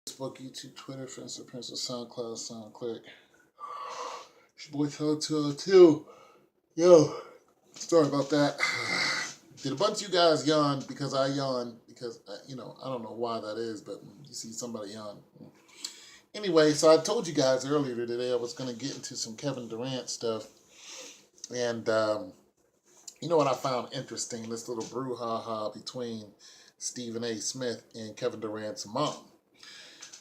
Facebook, YouTube, Twitter, Friends, Prince, SoundCloud, SoundClick. It's your boy Tell202. Yo, sorry about that. Did a bunch of you guys yawn because I yawn? Because, I don't know why that is, but when you see somebody yawn. Anyway, so I told you guys earlier today I was going to get into some Kevin Durant stuff. And, you know what I found interesting? This little brouhaha between Stephen A. Smith and Kevin Durant's mom.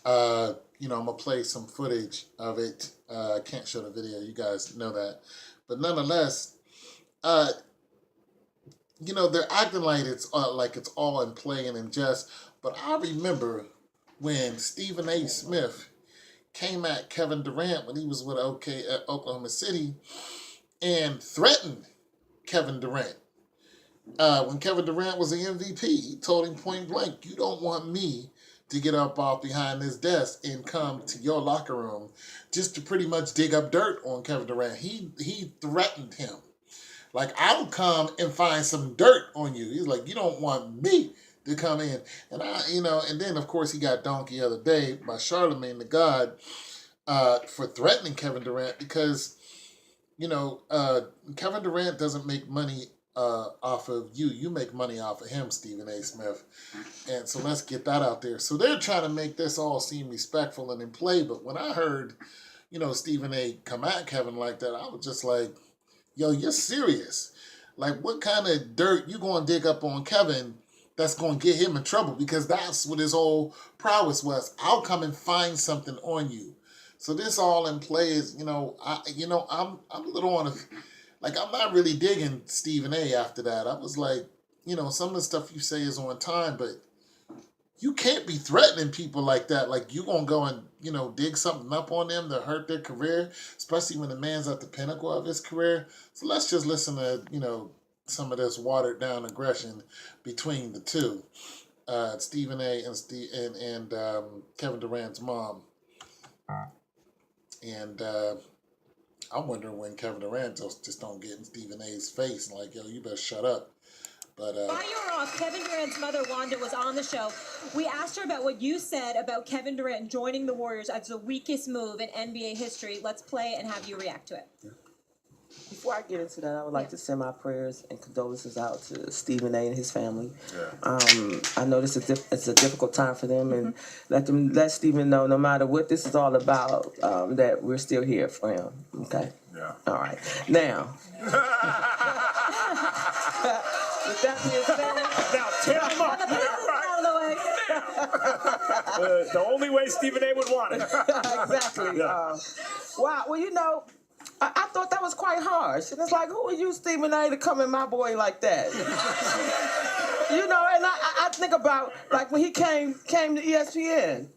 I'm going to play some footage of it. I can't show the video. You guys know that. But nonetheless, they're acting like it's all in play and in jest. But I remember when Stephen A. Smith came at Kevin Durant when he was with Oklahoma City and threatened Kevin Durant. When Kevin Durant was the MVP, he told him point blank, "You don't want me to get up off behind this desk and come to your locker room just to pretty much dig up dirt on Kevin Durant." He threatened him. Like, "I'll come and find some dirt on you." He's like, "You don't want me to come in." And and then of course he got donkey the other day by Charlemagne the God for threatening Kevin Durant because, Kevin Durant doesn't make money off of you. You make money off of him, Stephen A. Smith. And so let's get that out there. So they're trying to make this all seem respectful and in play. But when I heard, Stephen A. come at Kevin like that, I was just like, yo, you're serious. Like, what kind of dirt you going to dig up on Kevin that's going to get him in trouble? Because that's what his whole prowess was. I'll come and find something on you. So this all in play is, I'm a little on a... Like, I'm not really digging Stephen A. after that. I was like, some of the stuff you say is on time, but you can't be threatening people like that. Like, you going to go and, dig something up on them to hurt their career, especially when the man's at the pinnacle of his career. So let's just listen to, some of this watered down aggression between the two. Stephen A. and Kevin Durant's mom. And... I'm wondering when Kevin Durant just don't get in Stephen A.'s face and like, yo, you better shut up. But while you were off, Kevin Durant's mother, Wanda, was on the show. We asked her about what you said about Kevin Durant joining the Warriors as the weakest move in NBA history. Let's play it and have you react to it. Yeah. Before I get into that, I would like to send my prayers and condolences out to Stephen A. and his family. Yeah. I know it's a difficult time for them, and let Stephen know, no matter what this is all about, that we're still here for him. Okay. Yeah. All right. Now. With that being said, now tear him up. The only way Stephen A. would want it. Exactly. Yeah. Wow. Well, I thought that was quite harsh. And it's like, who are you, Stephen A., to come at my boy like that? And I think about, like, when he came to ESPN,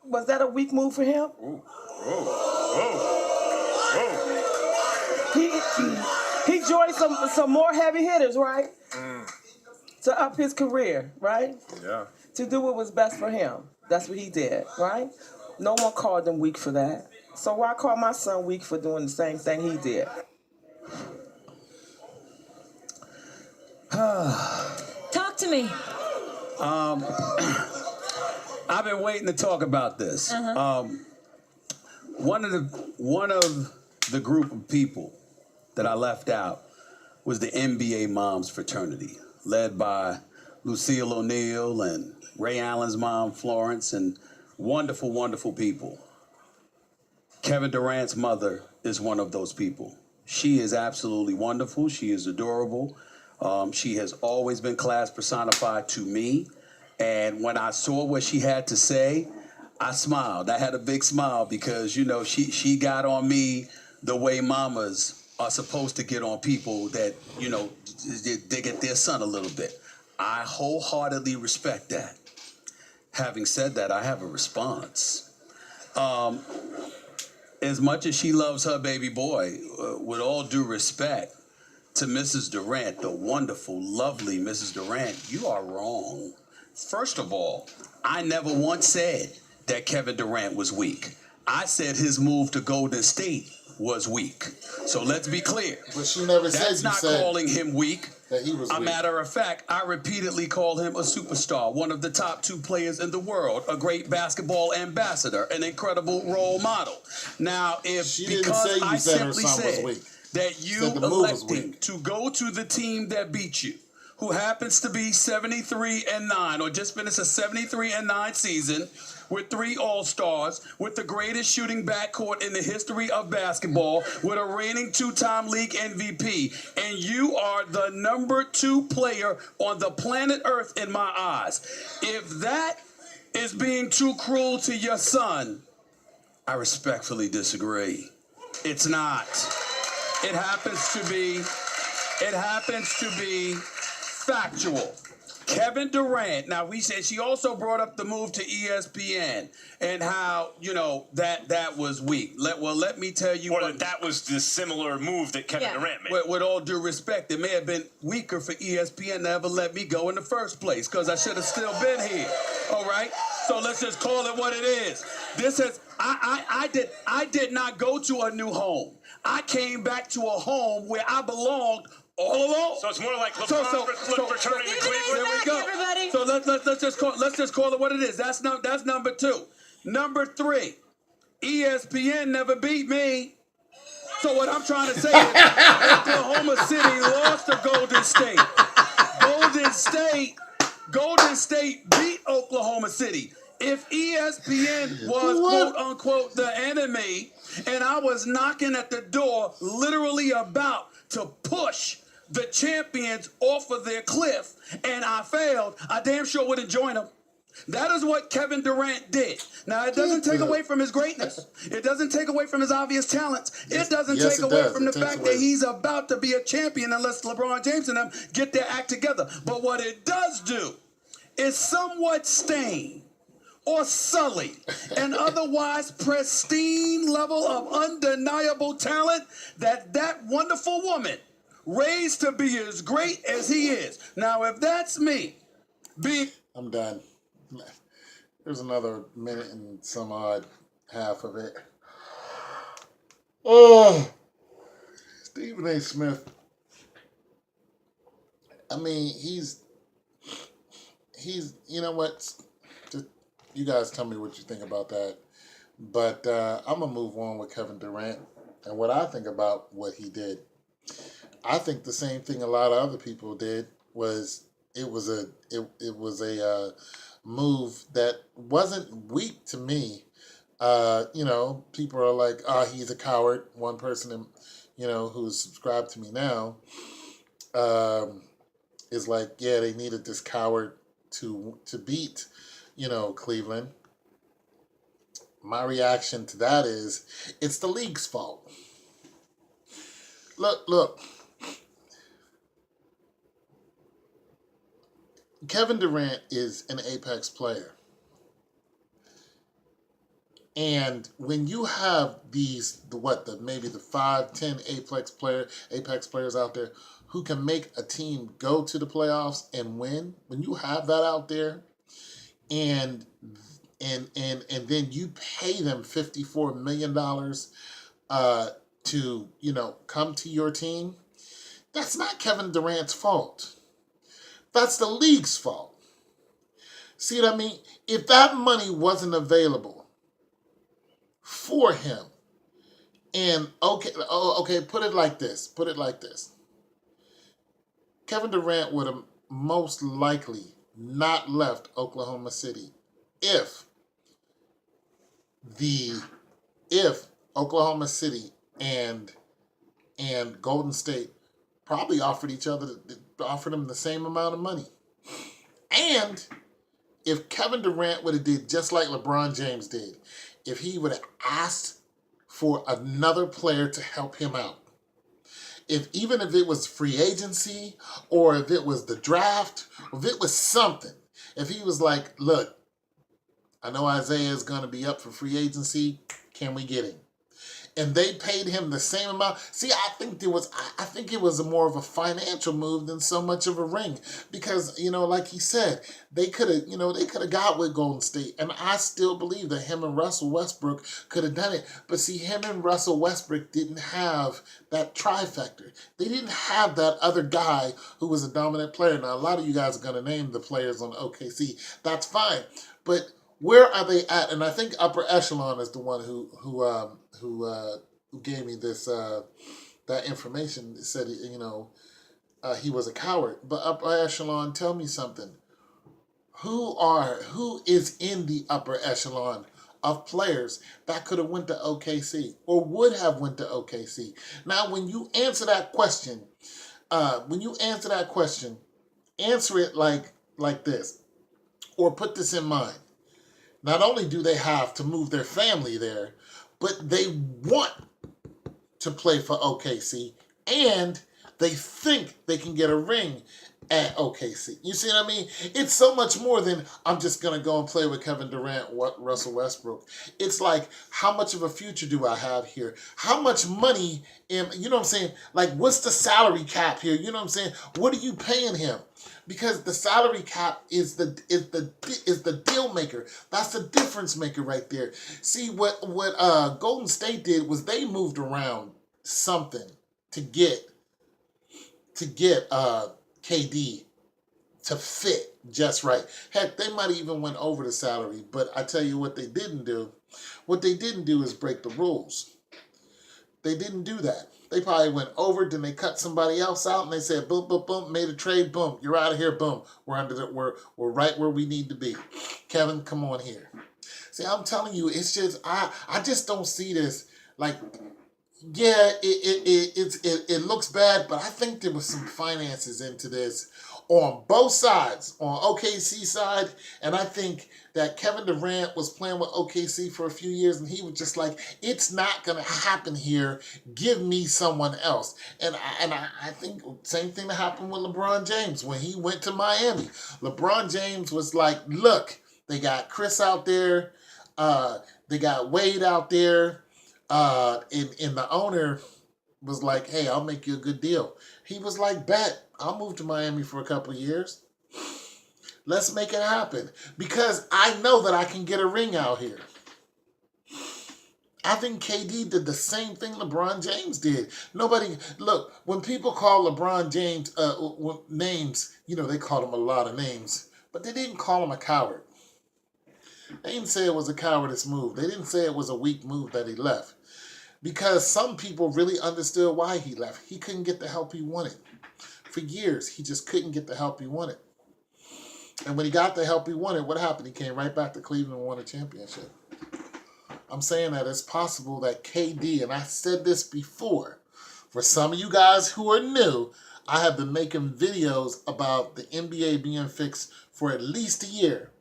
was that a weak move for him? He joined some more heavy hitters, right? To up his career, right? Yeah. To do what was best for him. That's what he did, right? No one called him weak for that. So why call my son weak for doing the same thing he did? Talk to me. I've been waiting to talk about this. One of the group of people that I left out was the NBA Moms Fraternity, led by Lucille O'Neal and Ray Allen's mom, Florence, and wonderful, wonderful people. Kevin Durant's mother is one of those people. She is absolutely wonderful. She is adorable. She has always been class personified to me. And when I saw what she had to say, I smiled. I had a big smile because, she got on me the way mamas are supposed to get on people that, dig at their son a little bit. I wholeheartedly respect that. Having said that, I have a response. As much as she loves her baby boy, with all due respect to Mrs. Durant, the wonderful, lovely Mrs. Durant, you are wrong. First of all, I never once said that Kevin Durant was weak. I said his move to Golden State was weak. So let's be clear. But she never said That's you not said calling him weak. that he was A weak. matter of fact, I repeatedly call him a superstar, one of the top 2 players in the world, a great basketball ambassador, an incredible role model. Now, if She didn't because say you I said her simply son was said weak. that She you said the move was electing weak. to go to the team that beat you, who happens to be 73-9, or just finished a 73-9 season with 3 All-Stars, with the greatest shooting backcourt in the history of basketball, with a reigning 2-time league MVP, and you are the number 2 player on the planet Earth in my eyes. If that is being too cruel to your son, I respectfully disagree. It's not. It happens to be factual. Kevin Durant. Now we said she also brought up the move to ESPN and how that was weak. Let me tell you. Or that was the similar move that Kevin Durant made. With all due respect, it may have been weaker for ESPN to ever let me go in the first place because I should have still been here. All right. So let's just call it what it is. This is I did not go to a new home. I came back to a home where I belonged all along. So it's more like LeBron returning to Cleveland. There we go. Everybody. So let's just call it what it is. That's number 2. Number 3, ESPN never beat me. So what I'm trying to say is Oklahoma City lost to Golden State. Golden State beat Oklahoma City. If ESPN was quote unquote the enemy, and I was knocking at the door, literally about to push the champions off of their cliff, and I failed, I damn sure wouldn't join them. That is what Kevin Durant did. Now, it doesn't take away from his greatness. It doesn't take away from his obvious talents. It doesn't take away from the fact that he's about to be a champion unless LeBron James and them get their act together. But what it does do is somewhat stain or sully an otherwise pristine level of undeniable talent that wonderful woman raised to be as great as he is. Now, if that's me, I'm done. There's another minute and some odd half of it. Oh, Stephen A. Smith. I mean, he's. You know what? Just, you guys tell me what you think about that. But I'm gonna move on with Kevin Durant and what I think about what he did. I think the same thing a lot of other people did was it was a move that wasn't weak to me. People are like, "Oh, he's a coward." One person, who's subscribed to me now, is like, "Yeah, they needed this coward to beat, Cleveland." My reaction to that is, it's the league's fault. Look. Kevin Durant is an apex player. And when you have maybe the 5-10 apex players out there who can make a team go to the playoffs and win, when you have that out there and then you pay them $54 million to, come to your team, that's not Kevin Durant's fault. That's the league's fault. See what I mean? If that money wasn't available for him, and okay, put it like this. Kevin Durant would have most likely not left Oklahoma City if Oklahoma City and Golden State probably offered him the same amount of money. And if Kevin Durant would have did just like LeBron James did, if he would have asked for another player to help him out, even if it was free agency or if it was the draft, or if it was something, if he was like, "Look, I know Isaiah is going to be up for free agency. Can we get him?" and they paid him the same amount. See, I think it was more of a financial move than so much of a ring, because like he said, they could have got with Golden State, and I still believe that him and Russell Westbrook could have done it. But see, him and Russell Westbrook didn't have that trifecta. They didn't have that other guy who was a dominant player. Now, a lot of you guys are going to name the players on OKC. That's fine, but where are they at? And I think Upper Echelon is the one who gave me this that information. It said he was a coward. But Upper Echelon, tell me something. Who is in the upper echelon of players that could have went to OKC or would have went to OKC? Now, when you answer that question, answer it like this, or put this in mind. Not only do they have to move their family there, but they want to play for OKC, and they think they can get a ring at OKC. You see what I mean? It's so much more than I'm just going to go and play with Kevin Durant, Russell Westbrook. It's like, how much of a future do I have here? How much money you know what I'm saying? Like, what's the salary cap here? You know what I'm saying? What are you paying him? Because the salary cap is the deal maker. That's the difference maker right there. See, what Golden State did was they moved around something to get KD to fit just right. Heck, they might have even went over the salary, but I tell you what they didn't do. What they didn't do is break the rules. They didn't do that. They probably went over, then they cut somebody else out, and they said, boom, boom, boom, made a trade, boom, you're out of here, boom. We're right where we need to be. Kevin, come on here. See, I'm telling you, it's just I just don't see this like. Yeah, it looks bad, but I think there was some finances into this on both sides, on OKC side, and I think that Kevin Durant was playing with OKC for a few years, and he was just like, it's not going to happen here. Give me someone else. And I think same thing that happened with LeBron James when he went to Miami. LeBron James was like, look, they got Chris out there, they got Wade out there. And the owner was like, hey, I'll make you a good deal. He was like, bet, I'll move to Miami for a couple of years. Let's make it happen. Because I know that I can get a ring out here. I think KD did the same thing LeBron James did. Look, when people call LeBron James names, they called him a lot of names, but they didn't call him a coward. They didn't say it was a cowardice move. They didn't say it was a weak move that he left. Because some people really understood why he left. He couldn't get the help he wanted. For years, he just couldn't get the help he wanted. And when he got the help he wanted, what happened? He came right back to Cleveland and won a championship. I'm saying that it's possible that KD, and I said this before, for some of you guys who are new, I have been making videos about the NBA being fixed for at least a year.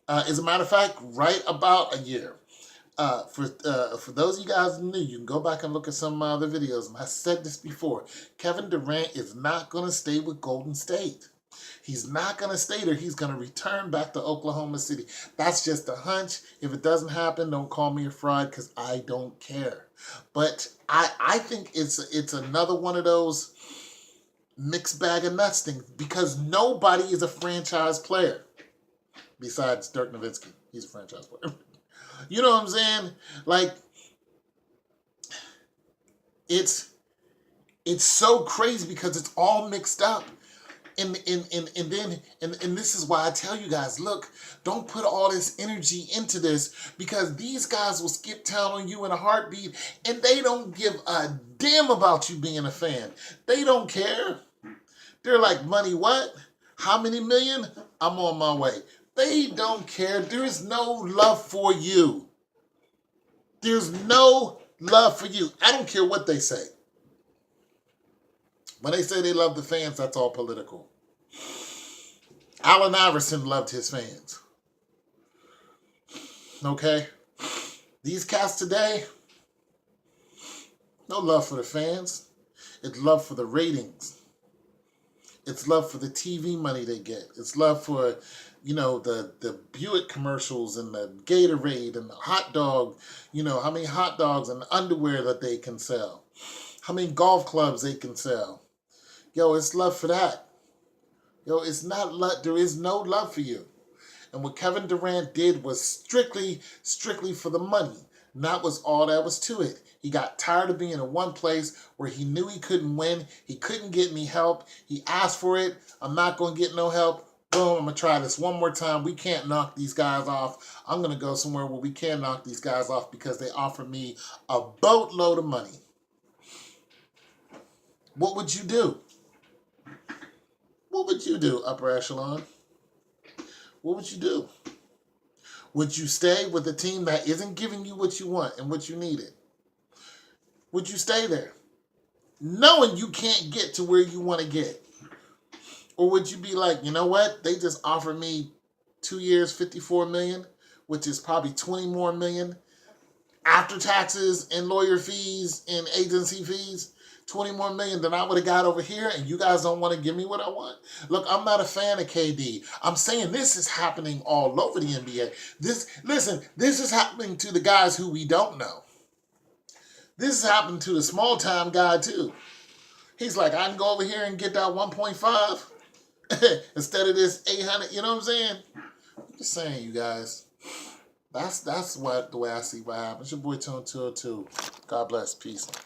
As a matter of fact, right about a year. For those of you guys new, you can go back and look at some of my other videos. And I said this before. Kevin Durant is not going to stay with Golden State. He's not going to stay there. He's going to return back to Oklahoma City. That's just a hunch. If it doesn't happen, don't call me a fraud because I don't care. But I think it's another one of those mixed bag of nuts things because nobody is a franchise player besides Dirk Nowitzki. He's a franchise player. You know what I'm saying? Like, it's so crazy because it's all mixed up. And this is why I tell you guys, look, don't put all this energy into this because these guys will skip town on you in a heartbeat and they don't give a damn about you being a fan. They don't care. They're like, money what? How many million? I'm on my way. They don't care. There is no love for you. There's no love for you. I don't care what they say. When they say they love the fans, that's all political. Allen Iverson loved his fans. Okay? These cats today, no love for the fans. It's love for the ratings. It's love for the TV money they get. It's love for, the Buick commercials and the Gatorade and the hot dog, how many hot dogs and underwear that they can sell, how many golf clubs they can sell. Yo, it's love for that. Yo, it's not love. There is no love for you. And what Kevin Durant did was strictly for the money. And that was all that was to it. He got tired of being in one place where he knew he couldn't win. He couldn't get any help. He asked for it. I'm not going to get no help. Boom, I'm going to try this one more time. We can't knock these guys off. I'm going to go somewhere where we can knock these guys off because they offered me a boatload of money. What would you do? What would you do, upper echelon? What would you do? Would you stay with a team that isn't giving you what you want and what you needed? Would you stay there, knowing you can't get to where you want to get? Or would you be like, you know what? They just offered me 2 years, $54 million, which is probably $20 more million after taxes and lawyer fees and agency fees. $20 more million than I would have got over here, and you guys don't want to give me what I want? Look, I'm not a fan of KD. I'm saying this is happening all over the NBA. This is happening to the guys who we don't know. This is happening to the small-time guy, too. He's like, I can go over here and get that 1.5 instead of this 800. You know what I'm saying? I'm just saying, you guys. That's the way I see what happens. Your boy Tone 202. God bless. Peace.